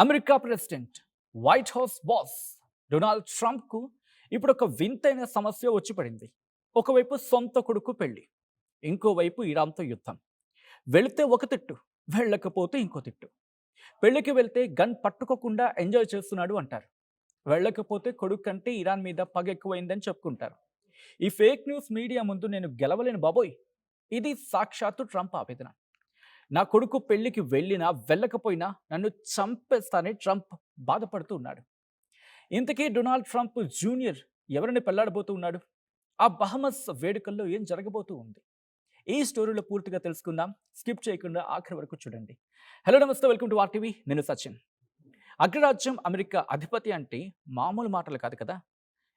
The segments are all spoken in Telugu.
America president, White House boss Donald ట్రంప్‌కు ఇప్పుడొక వింతైన సమస్య వచ్చి పడింది. ఒకవైపు సొంత కొడుకు పెళ్లి, ఇంకోవైపు ఇరాన్‌తో యుద్ధం. వెళితే ఒక తిట్టు, వెళ్ళకపోతే ఇంకో తిట్టు. పెళ్లికి వెళ్తే గన్ పట్టుకోకుండా ఎంజాయ్ చేస్తున్నాడు అంటారు. వెళ్ళకపోతే కొడుకు కంటే ఇరాన్ మీద పగ ఎక్కువైందని చెప్పుకుంటారు. ఈ ఫేక్ న్యూస్ మీడియా ముందు నేను గెలవలేను బాబోయ్! ఇది సాక్షాత్తు ట్రంప్ ఆవేదన. నా కొడుకు పెళ్లికి వెళ్ళినా వెళ్ళకపోయినా నన్ను చంపేస్తానని ట్రంప్ బాధపడుతూ ఉన్నాడు. ఇంతకీ డొనాల్డ్ ట్రంప్ జూనియర్ ఎవరిని పెళ్లాడబోతూ ఉన్నాడు? ఆ బహమస్ వేడుకల్లో ఏం జరగబోతూ ఉంది? ఈ స్టోరీలో పూర్తిగా తెలుసుకుందాం. స్కిప్ చేయకుండా ఆఖరి వరకు చూడండి. హలో నమస్తే, వెల్కమ్ టు ఆర్టీవీ. నేను సచిన్. అగ్రరాజ్యం అమెరికా అధిపతి అంటే మామూలు మాటలు కాదు కదా.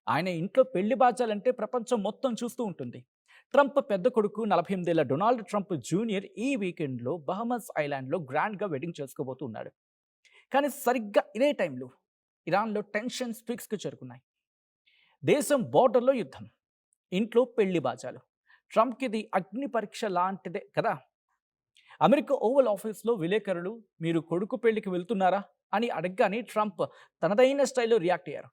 ఆయన ఇంట్లో పెళ్లి బాజాలంటే ప్రపంచం మొత్తం చూస్తూ ఉంటుంది. ట్రంప్ పెద్ద కొడుకు 48 ఏళ్ల డొనాల్డ్ ట్రంప్ జూనియర్ ఈ వీకెండ్లో బహమస్ ఐలాండ్లో గ్రాండ్గా వెడ్డింగ్ చేసుకోబోతూ ఉన్నాడు. కానీ సరిగ్గా ఇదే టైంలో ఇరాన్లో టెన్షన్స్ పీక్స్కి చేరుకున్నాయి. దేశం బోర్డర్లో యుద్ధం, ఇంట్లో పెళ్లి బాజాలు. ట్రంప్కి ఇది అగ్ని పరీక్ష లాంటిదే కదా. అమెరికా ఓవల్ ఆఫీస్లో విలేకరులు మీరు కొడుకు పెళ్లికి వెళ్తున్నారా అని అడగగానే ట్రంప్ తనదైన స్టైల్లో రియాక్ట్ అయ్యారు.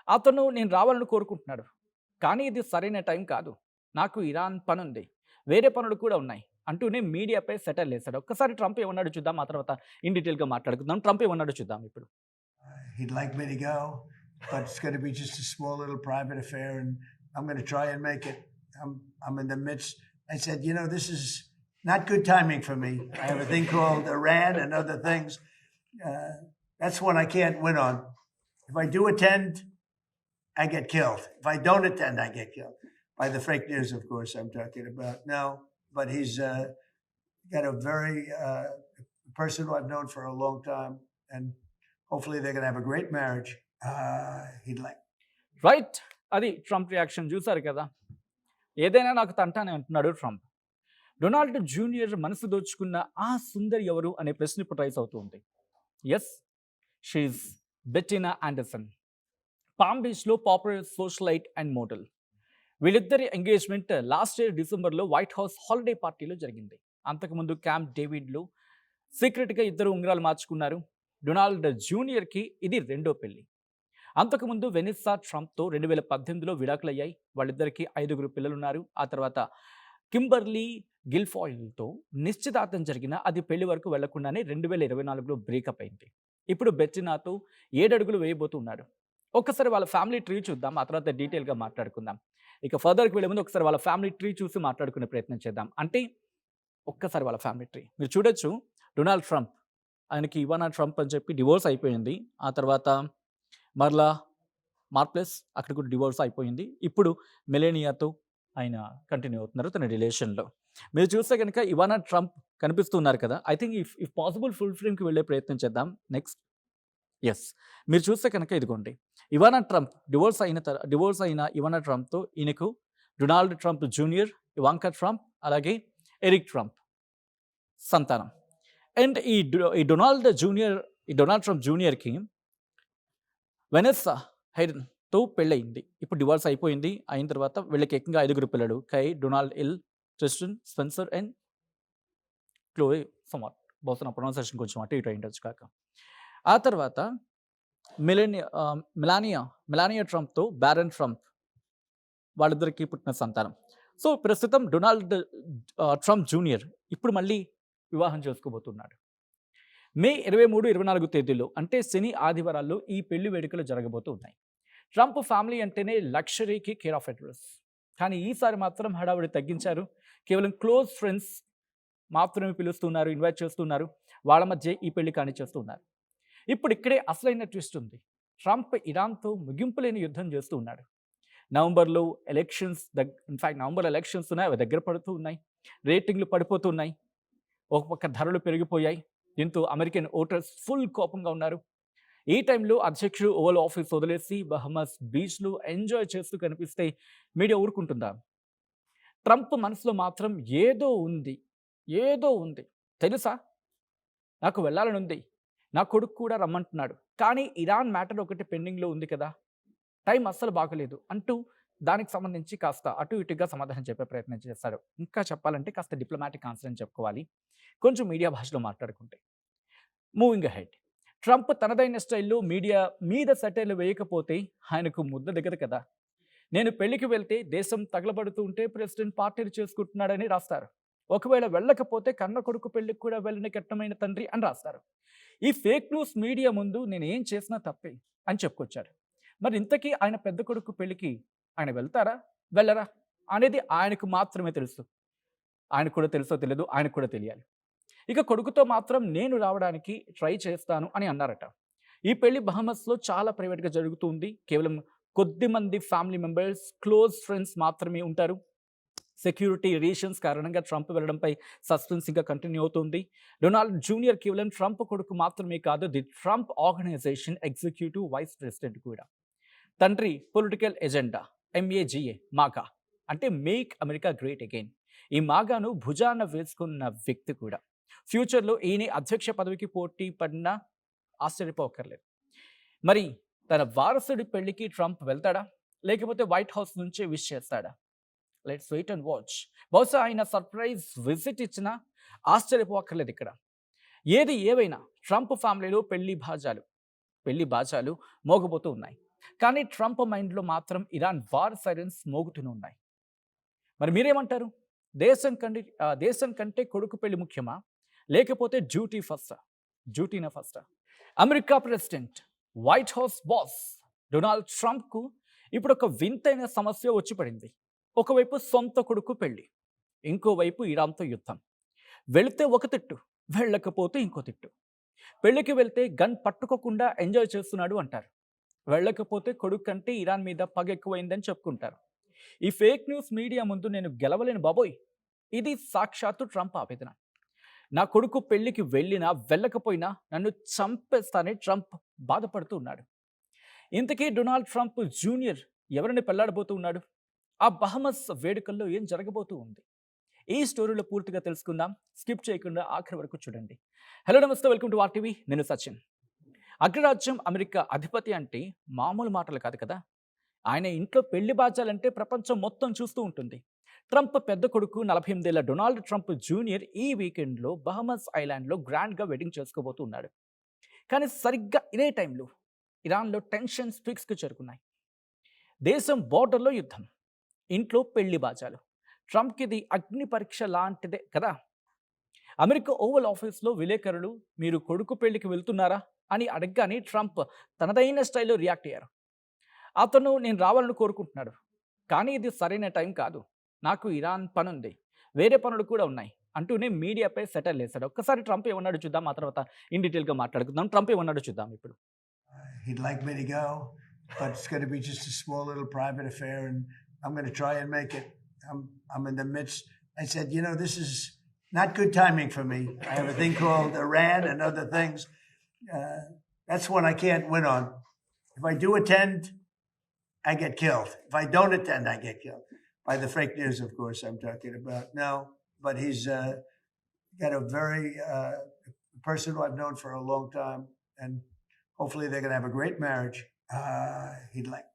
అతను నేను రావాలని కోరుకుంటున్నాడు, కానీ ఇది సరైన టైం కాదు, నాకు ఇరాన్ పనుంది, వేరే పనులు కూడా ఉన్నాయి అంటూనే మీడియాపై సెటిల్ వేశాడు. ఒక్కసారి ట్రంప్ ఏమన్నాడు చూద్దాం, ఆ తర్వాత ఇన్ డీటెయిల్గా మాట్లాడుకుందాం. ట్రంప్ ఏమన్నాడు చూద్దాం ఇప్పుడు. He'd like me to go, but it's going to be just a small little private affair, and I'm going to try and make it. I'm in the midst. I said, you know, this is not good timing for me. I have a thing called Iran and other things. That's one I can't win on. If I do attend, I get killed. If I don't attend, I get killed. By the fake news, of course, I'm talking about. No, but he's got a very person who I've known for a long time, and hopefully they're going to have a great marriage. He'd like. Right, అది ట్రంప్ రియాక్షన్ చూసారు కదా. ఏదైనా నాకు తంటానే అంటున్నాడు ట్రంప్. డొనాల్డ్ జూనియర్ మనసు దోచుకున్న ఆ సుందరి ఎవరు అనే ప్రశ్న ఇప్పుడు రైస్ అవుతూ ఉంది. Yes, she Bettina Anderson. Palm బీచ్లో పాపులర్ సోషలైట్ అండ్ మోడల్. వీళ్ళిద్దరి ఎంగేజ్మెంట్ లాస్ట్ ఇయర్ డిసెంబర్లో వైట్ హౌస్ హాలిడే పార్టీలో జరిగింది. అంతకుముందు క్యాంప్ డేవిడ్లో సీక్రెట్గా ఇద్దరు ఉంగరాలు మార్చుకున్నారు. డొనాల్డ్ జూనియర్కి ఇది రెండో పెళ్లి. అంతకుముందు వెనిస్సా ట్రంప్తో 2018లో విడాకులయ్యాయి. వాళ్ళిద్దరికీ 5 పిల్లలున్నారు. ఆ తర్వాత కింబర్లీ గిల్ఫాయిల్తో నిశ్చితార్థం జరిగిన అది పెళ్లి వరకు వెళ్లకుండానే 2024లో బ్రేకప్ అయింది. ఇప్పుడు బెట్టినాతో 7 అడుగులు వేయబోతున్నాడు. ఒక్కసారి వాళ్ళ ఫ్యామిలీ ట్రీ చూద్దాం, ఆ తర్వాత డీటెయిల్గా మాట్లాడుకుందాం. ఇక ఫర్దర్కి వెళ్ళే ముందు ఒకసారి వాళ్ళ ఫ్యామిలీ ట్రీ చూసి మాట్లాడుకునే ప్రయత్నం చేద్దాం. అంటే ఒక్కసారి వాళ్ళ ఫ్యామిలీ ట్రీ మీరు చూడొచ్చు. డొనాల్డ్ ట్రంప్, ఆయనకి ఇవానా ట్రంప్ అని చెప్పి డివోర్స్ అయిపోయింది. ఆ తర్వాత మరలా మార్ప్లెస్, అక్కడ కూడా డివోర్స్ అయిపోయింది. ఇప్పుడు మెలేనియాతో ఆయన కంటిన్యూ అవుతున్నారు తన రిలేషన్లో. మీరు చూస్తే కనుక ఇవానా ట్రంప్ కనిపిస్తున్నారు కదా. I think if possible full ఫ్రేమ్కి వెళ్ళే ప్రయత్నం చేద్దాం. నెక్స్ట్, ఎస్, మీరు చూస్తే కనుక ఇదిగోండి ఇవానా ట్రంప్ డివోర్స్ అయిన ఇవానా ట్రంప్తో ఈయనకు Donald Trump junior, Ivanka Trump, అలాగే ఎరిక్ ట్రంప్ సంతానం. అండ్ ఈ డొనాల్డ్ ట్రంప్ జూనియర్కి వెనెస్సా హైడెన్తో పెళ్ళయింది. ఇప్పుడు డివోర్స్ అయిపోయింది. అయిన తర్వాత వీళ్ళకి ఏకంగా 5 పిల్లలు. Kai, Donald L, Tristan, Spencer and Chloe సమాట్. బహుశా నా ప్రొనౌన్సియేషన్ కొంచెం అటు ఇటు అయిండొచ్చు కాక. ఆ తర్వాత మెలానియా ట్రంప్తో బ్యారన్ ట్రంప్, వాళ్ళిద్దరికి పుట్టిన సంతానం. సో ప్రస్తుతం డొనాల్డ్ ట్రంప్ జూనియర్ ఇప్పుడు మళ్ళీ వివాహం చేసుకోబోతున్నాడు. మే 23, 24 తేదీల్లో, అంటే శని ఆదివారాల్లో ఈ పెళ్లి వేడుకలు జరగబోతూ ఉన్నాయి. ట్రంప్ ఫ్యామిలీ అంటేనే లగ్జరీకి కేర్ ఆఫ్ అడ్రస్. కానీ ఈసారి మాత్రం హడావుడి తగ్గించారు. కేవలం క్లోజ్ ఫ్రెండ్స్ మాత్రమే పిలుస్తున్నారు, ఇన్వైట్ చేస్తున్నారు. వాళ్ళ మధ్య ఈ పెళ్లి కానిచ్చేస్తున్నారు. ఇప్పుడు ఇక్కడే అసలైన ట్విస్ట్ ఉంది. ట్రంప్ ఇరాన్తో ముగింపు లేని యుద్ధం చేస్తూ ఉన్నాడు. నవంబర్లో ఎలక్షన్స్ ఉన్నాయి, అవి దగ్గర పడుతూ ఉన్నాయి. రేటింగ్లు పడిపోతున్నాయి. ఒక పక్క ధరలు పెరిగిపోయాయి. దీంతో అమెరికన్ ఓటర్స్ ఫుల్ కోపంగా ఉన్నారు. ఈ టైంలో అధ్యక్షుడు ఓవల్ ఆఫీస్ వదిలేసి బహమస్ బీచ్లో ఎంజాయ్ చేస్తూ కనిపిస్తే మీడియా ఊరుకుంటుందా? ట్రంప్ మనసులో మాత్రం ఏదో ఉంది తెలుసా, నాకు వెళ్ళాలని ఉంది, నా కొడుకు కూడా రమ్మంటున్నాడు, కానీ ఇరాన్ మ్యాటర్ ఒకటి పెండింగ్లో ఉంది కదా, టైం అస్సలు బాగలేదు అంటూ దానికి సంబంధించి కాస్త అటు ఇటుగా సమాధానం చెప్పే ప్రయత్నం చేస్తాడు. ఇంకా చెప్పాలంటే కాస్త డిప్లొమాటిక్ ఆన్సర్ అని చెప్పుకోవాలి, కొంచెం మీడియా భాషలో మాట్లాడుకుంటే. మూవింగ్ అహెడ్, ట్రంప్ తనదైన స్టైల్లో మీడియా మీద సెటైర్లు వేయకపోతే ఆయనకు ముద్ద దిగదు కదా. నేను పెళ్లికి వెళ్తే దేశం తగలబడుతూ ఉంటే ప్రెసిడెంట్ పార్టీలు చేసుకుంటున్నాడని రాస్తారు. ఒకవేళ వెళ్ళకపోతే కన్న కొడుకు పెళ్లికి కూడా వెళ్ళని కట్టమైన తండ్రి అని రాస్తారు. ఈ ఫేక్ న్యూస్ మీడియా ముందు నేను ఏం చేసినా తప్పే అని చెప్పుకొచ్చారు. మరి ఇంతకీ ఆయన పెద్ద కొడుకు పెళ్లికి ఆయన వెళ్తారా వెళ్ళరా అనేది ఆయనకు మాత్రమే తెలుసు. ఆయనకు కూడా తెలుసో తెలియదు, ఆయనకు కూడా తెలియాలి. ఇక కొడుకుతో మాత్రం నేను రావడానికి ట్రై చేస్తాను అని అన్నారట. ఈ పెళ్లి బహమస్లో చాలా ప్రైవేట్గా జరుగుతుంది. కేవలం కొద్ది మంది ఫ్యామిలీ మెంబర్స్, క్లోజ్ ఫ్రెండ్స్ మాత్రమే ఉంటారు. సెక్యూరిటీ రీజన్స్ కారణంగా ట్రంప్ వెళ్ళడంపై సస్పెన్స్ ఇంకా కంటిన్యూ అవుతుంది. డొనాల్డ్ జూనియర్ కేవలం ట్రంప్ కొడుకు మాత్రమే కాదు, the Trump organization executive vice president కూడా. తండ్రి పొలిటికల్ ఎజెండా MAGA, మాగా అంటే మేక్ అమెరికా గ్రేట్ అగైన్. ఈ మాగాను భుజాన వేసుకున్న వ్యక్తి కూడా. ఫ్యూచర్లో ఈయన అధ్యక్ష పదవికి పోటీ పడినా ఆశ్చర్యపోకర్లేదు. మరి తన వారసుడి పెళ్లికి ట్రంప్ వెళ్తాడా, లేకపోతే వైట్ హౌస్ నుంచే విష్ చేస్తాడా? Let's wait and watch. బహుశా ఆయన సర్ప్రైజ్ విజిట్ ఇచ్చినా ఆశ్చర్యపోకర్లేదు ఇక్కడ. ఏది ఏవైనా ట్రంప్ ఫ్యామిలీలో పెళ్లి బాజాలు మోగబోతూ ఉన్నాయి. కానీ ట్రంప్ మైండ్లో మాత్రం ఇరాన్ వార్ సైరన్స్ మోగుతూనే ఉన్నాయి. మరి మీరేమంటారు? దేశం కంటే కొడుకు పెళ్లి ముఖ్యమా, లేకపోతే డ్యూటీనా first? America president, White House boss Donald ట్రంప్కు ఇప్పుడు ఒక వింతైన సమస్య వచ్చి పడింది. ఒకవైపు సొంత కొడుకు పెళ్లి, ఇంకోవైపు ఇరాన్తో యుద్ధం. వెళితే ఒక తిట్టు, వెళ్ళకపోతే ఇంకో తిట్టు. పెళ్లికి వెళ్తే గన్ పట్టుకోకుండా ఎంజాయ్ చేస్తున్నాడు అంటారు. వెళ్ళకపోతే కొడుకు కంటే ఇరాన్ మీద పగ ఎక్కువైందని చెప్పుకుంటారు. ఈ ఫేక్ న్యూస్ మీడియా ముందు నేను గెలవలేను బాబోయ్, ఇది సాక్షాత్తు ట్రంప్ ఆవేదన. నా కొడుకు పెళ్లికి వెళ్ళినా వెళ్ళకపోయినా నన్ను చంపేస్తానని ట్రంప్ బాధపడుతూ ఉన్నాడు. ఇంతకీ డొనాల్డ్ ట్రంప్ జూనియర్ ఎవరిని పెళ్లాడబోతూ ఉన్నాడు? ఆ బహమస్ వేడుకల్లో ఏం జరగబోతూ ఉంది? ఈ స్టోరీలో పూర్తిగా తెలుసుకుందాం. స్కిప్ చేయకుండా ఆఖరి వరకు చూడండి. హలో నమస్తే, వెల్కమ్ టు RTV. నేను సచిన్. అగ్రరాజ్యం అమెరికా అధిపతి అంటే మామూలు మాటలు కాదు కదా. ఆయన ఇంట్లో పెళ్లి బాజాలంటే ప్రపంచం మొత్తం చూస్తూ ఉంటుంది. ట్రంప్ పెద్ద కొడుకు 48 ఏళ్ల డొనాల్డ్ ట్రంప్ జూనియర్ ఈ వీకెండ్లో బహమస్ ఐలాండ్లో గ్రాండ్గా వెడ్డింగ్ చేసుకోబోతూ ఉన్నాడు. కానీ సరిగ్గా ఇదే టైంలో ఇరాన్లో టెన్షన్స్ పీక్స్కి చేరుకున్నాయి. దేశం బోర్డర్లో యుద్ధం, ఇంట్లో పెళ్లి బాజాలు. ట్రంప్కి ఇది అగ్ని పరీక్ష లాంటిదే కదా. అమెరికా ఓవల్ ఆఫీస్లో విలేకరులు మీరు కొడుకు పెళ్లికి వెళ్తున్నారా అని అడగగానే ట్రంప్ తనదైన స్టైల్లో రియాక్ట్ అయ్యారు. అతను నేను రావాలని కోరుకుంటున్నాడు, కానీ ఇది సరైన టైం కాదు, నాకు ఇరాన్ పనుంది, వేరే పనులు కూడా ఉన్నాయి అంటూనే మీడియాపై సెటైర్లు వేశాడు. ఒక్కసారి ట్రంప్ ఏమన్నాడు చూద్దాం, ఆ తర్వాత ఇన్ డీటెయిల్గా మాట్లాడుకుందాం. ట్రంప్ ఏమన్నాడు చూద్దాం ఇప్పుడు. He'd like me to go, but it's going to be just a small little private affair, and I'm going to try and make it. I'm in the midst. I said, you know, this is not good timing for me. I have a thing called Iran and other things. That's one I can't win on. If I do attend, I get killed. If I don't attend, I get killed. By the fake news, of course, I'm talking about. No, but he's got a very person who I've known for a long time, and hopefully they're going to have a great marriage. He'd like.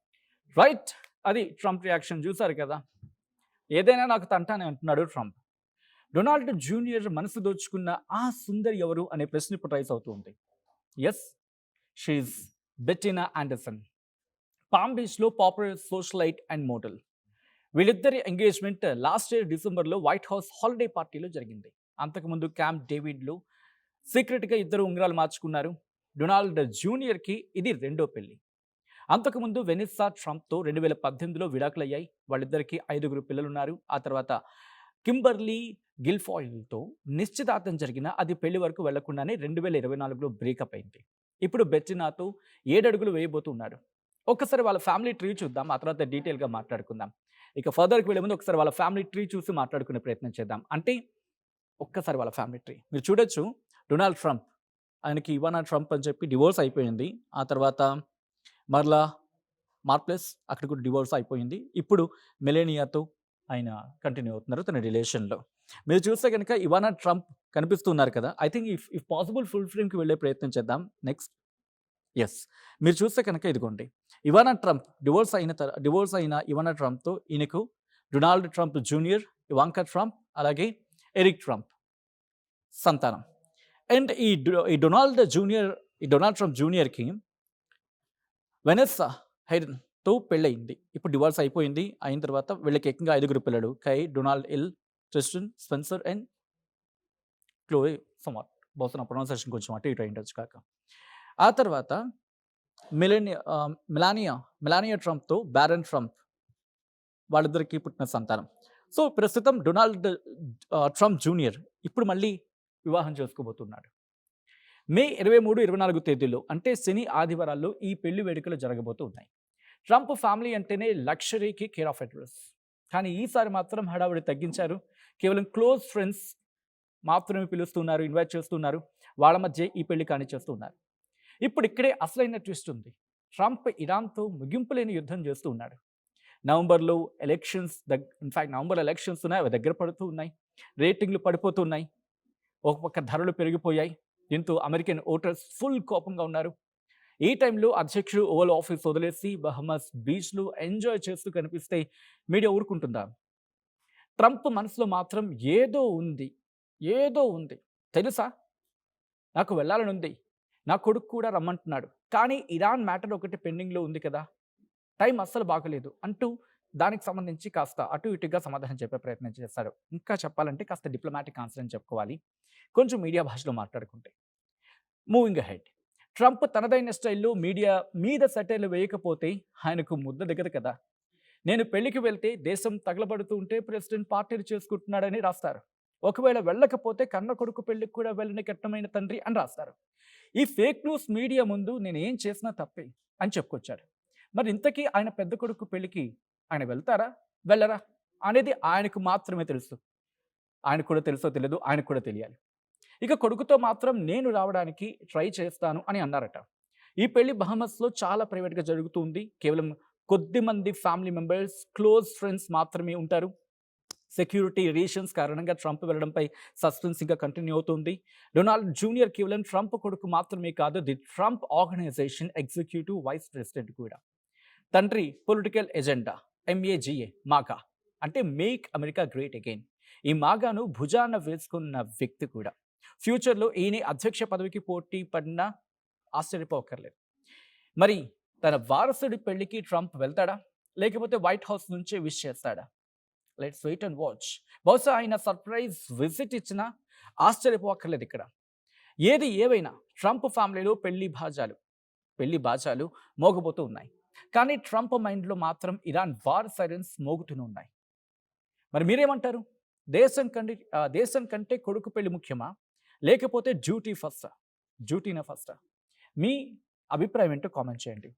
Right, అది ట్రంప్ రియాక్షన్ చూసారు కదా. ఏదైనా నాకు తంటానే అంటున్నాడు ట్రంప్. డొనాల్డ్ జూనియర్ మనసు దోచుకున్న ఆ సుందరి ఎవరు అనే ప్రశ్న ఇప్పుడు రైజ్ అవుతూ ఉంది. Yes, she Bettina Anderson. Palm బీచ్లో పాపులర్ సోషలైట్ అండ్ మోడల్. వీళ్ళిద్దరి ఎంగేజ్మెంట్ లాస్ట్ ఇయర్ డిసెంబర్లో వైట్ హౌస్ హాలిడే పార్టీలో జరిగింది. అంతకుముందు క్యాంప్ డేవిడ్లో సీక్రెట్గా ఇద్దరు ఉంగరాలు మార్చుకున్నారు. డొనాల్డ్ జూనియర్కి ఇది రెండో పెళ్లి. అంతకుముందు వెనిస్సా ట్రంప్తో 2018లో విడాకులయ్యాయి. వాళ్ళిద్దరికీ 5 పిల్లలున్నారు. ఆ తర్వాత కింబర్లీ గిల్ఫాయిల్తో నిశ్చితార్థం జరిగిన అది పెళ్లి వరకు వెళ్లకుండానే 2024లో బ్రేకప్ అయింది. ఇప్పుడు బెట్టినాతో 7 అడుగులు వేయబోతున్నాడు. ఒక్కసారి వాళ్ళ ఫ్యామిలీ ట్రీ చూద్దాం, ఆ తర్వాత డీటెయిల్గా మాట్లాడుకుందాం. ఇక ఫర్దర్కి వెళ్ళే ముందు ఒకసారి వాళ్ళ ఫ్యామిలీ ట్రీ చూసి మాట్లాడుకునే ప్రయత్నం చేద్దాం. అంటే ఒక్కసారి వాళ్ళ ఫ్యామిలీ ట్రీ మీరు చూడొచ్చు. డొనాల్డ్ ట్రంప్, ఆయనకి ఇవానా ట్రంప్ అని చెప్పి డివోర్స్ అయిపోయింది. ఆ తర్వాత మరలా మార్ప్లెస్, అక్కడ కూడా డివోర్స్ అయిపోయింది. ఇప్పుడు మెలేనియాతో ఆయన కంటిన్యూ అవుతున్నారు తన రిలేషన్లో. మీరు చూస్తే కనుక ఇవానా ట్రంప్ కనిపిస్తున్నారు కదా. I think if possible full ఫ్రేమ్కి వెళ్ళే ప్రయత్నం చేద్దాం. నెక్స్ట్, ఎస్, మీరు చూస్తే కనుక ఇదిగోండి ఇవానా ట్రంప్ డివోర్స్ అయిన ఇవానా ట్రంప్తో ఈయనకు Donald Trump junior, Ivanka Trump, అలాగే ఎరిక్ ట్రంప్ సంతానం. అండ్ ఈ డొనాల్డ్ జూనియర్ ఈ డొనాల్డ్ ట్రంప్ జూనియర్కి వెనెస్సా హైడెన్తో పెళ్ళయింది. ఇప్పుడు డివోర్స్ అయిపోయింది. అయిన తర్వాత వీళ్ళకి ఏకంగా 5 పిల్లలు. Kai, Donald L, Tristan, Spencer and Chloe somewhat. బహుశా నా ప్రొనౌన్సియేషన్ కొంచెం అటు ఇటు అయ్యుండొచ్చు కాక. ఆ తర్వాత మెలానియా ట్రంప్‌తో బ్యారన్ ట్రంప్ వాళ్ళిద్దరికీ పుట్టిన సంతానం. సో, ప్రస్తుతం డొనాల్డ్ ట్రంప్ జూనియర్ ఇప్పుడు మళ్ళీ వివాహం చేసుకోబోతున్నాడు. మే 23, 24 తేదీల్లో అంటే శని, ఆదివారాల్లో ఈ పెళ్లి వేడుకలు జరగబోతూ ఉన్నాయి. ట్రంప్ ఫ్యామిలీ అంటేనే లగ్జరీకి కేర్ ఆఫ్ అడ్రస్. కానీ ఈసారి మాత్రం హడావుడి తగ్గించారు. కేవలం క్లోజ్ ఫ్రెండ్స్ మాత్రమే పిలుస్తున్నారు, ఇన్వైట్ చేస్తున్నారు. వాళ్ళ మధ్య ఈ పెళ్లి కానిచ్చేస్తున్నారు. ఇప్పుడు ఇక్కడే అసలైన ట్విస్ట్ ఉంది. ట్రంప్ ఇరాన్తో ముగింపు లేని యుద్ధం చేస్తూ ఉన్నాడు. నవంబర్లో నవంబర్ ఎలక్షన్స్ ఉన్నాయి, అవి దగ్గర పడుతూ ఉన్నాయి. రేటింగ్లు పడిపోతున్నాయి. ఒక పక్క ధరలు పెరిగిపోయాయి. దీంతో అమెరికన్ ఓటర్స్ ఫుల్ కోపంగా ఉన్నారు. ఈ టైంలో అధ్యక్షుడు ఓవల్ ఆఫీస్ వదిలేసి బహమస్ బీచ్లో ఎంజాయ్ చేస్తూ కనిపిస్తే మీడియా ఊరుకుంటుందా? ట్రంప్ మనసులో మాత్రం ఏదో ఉంది తెలుసా, నాకు వెళ్ళాలని, నా కొడుకు కూడా రమ్మంటున్నాడు, కానీ ఇరాన్ మ్యాటర్ ఒకటి పెండింగ్లో ఉంది కదా, టైం అస్సలు బాగలేదు అంటూ దానికి సంబంధించి కాస్త అటు ఇటుగా సమాధానం చెప్పే ప్రయత్నం చేస్తాడు. ఇంకా చెప్పాలంటే కాస్త డిప్లొమాటిక్ ఆన్సర్ అని చెప్పుకోవాలి, కొంచెం మీడియా భాషలో మాట్లాడుకుంటే. మూవింగ్ అహెడ్, ట్రంప్ తనదైన స్టైల్లో మీడియా మీద సెటైర్లు వేయకపోతే ఆయనకు ముద్ద దిగదు కదా. నేను పెళ్లికి వెళ్తే దేశం తగలబడుతూ ఉంటే ప్రెసిడెంట్ పార్టీలు చేసుకుంటున్నాడని రాస్తారు. ఒకవేళ వెళ్ళకపోతే కన్న కొడుకు పెళ్లికి కూడా వెళ్ళని కట్టమైన తండ్రి అని రాస్తారు. ఈ ఫేక్ న్యూస్ మీడియా ముందు నేను ఏం చేసినా తప్పే అని చెప్పుకొచ్చాడు. మరి ఇంతకీ ఆయన పెద్ద కొడుకు పెళ్లికి ఆయన వెళ్తారా వెళ్ళరా అనేది ఆయనకు మాత్రమే తెలుసు. ఆయనకు కూడా తెలుసో తెలియదు, ఆయనకు కూడా తెలియాలి. ఇక కొడుకుతో మాత్రం నేను రావడానికి ట్రై చేస్తాను అని అన్నారట. ఈ పెళ్లి బహమస్లో చాలా ప్రైవేట్గా జరుగుతుంది. కేవలం కొద్ది మంది ఫ్యామిలీ మెంబర్స్, క్లోజ్ ఫ్రెండ్స్ మాత్రమే ఉంటారు. సెక్యూరిటీ రీజన్స్ కారణంగా ట్రంప్ వెళ్ళడంపై సస్పెన్స్ ఇంకా కంటిన్యూ అవుతుంది. డొనాల్డ్ జూనియర్ కేవలం ట్రంప్ కొడుకు మాత్రమే కాదు, the Trump organization executive vice president కూడా. తండ్రి పొలిటికల్ ఎజెండా MAGA, మాగా అంటే మేక్ అమెరికా గ్రేట్ అగైన్. ఈ మాగాను భుజాన వేసుకున్న వ్యక్తి కూడా. ఫ్యూచర్లో ఈయన అధ్యక్ష పదవికి పోటీ పడినా ఆశ్చర్యపోకర్లేదు. మరి తన వారసుడి పెళ్లికి ట్రంప్ వెళ్తాడా, లేకపోతే వైట్ హౌస్ నుంచే విష్ చేస్తాడా? Let's wait and watch. బహుశా ఆయన సర్ప్రైజ్ విజిట్ ఇచ్చినా ఆశ్చర్యపోకర్లేదు ఇక్కడ. ఏది ఏవైనా ట్రంప్ ఫ్యామిలీలో పెళ్లి బాజాలు మోగబోతూ ఉన్నాయి. కానీ ట్రంప్ మైండ్లో మాత్రం ఇరాన్ వార్ సైరన్స్ మోగుతూనే ఉన్నాయి. మరి మీరేమంటారు? దేశం కంటే కొడుకు పెళ్లి ముఖ్యమా, లేకపోతే డ్యూటీనా ఫస్టా? మీ అభిప్రాయం ఏంటో కామెంట్ చేయండి.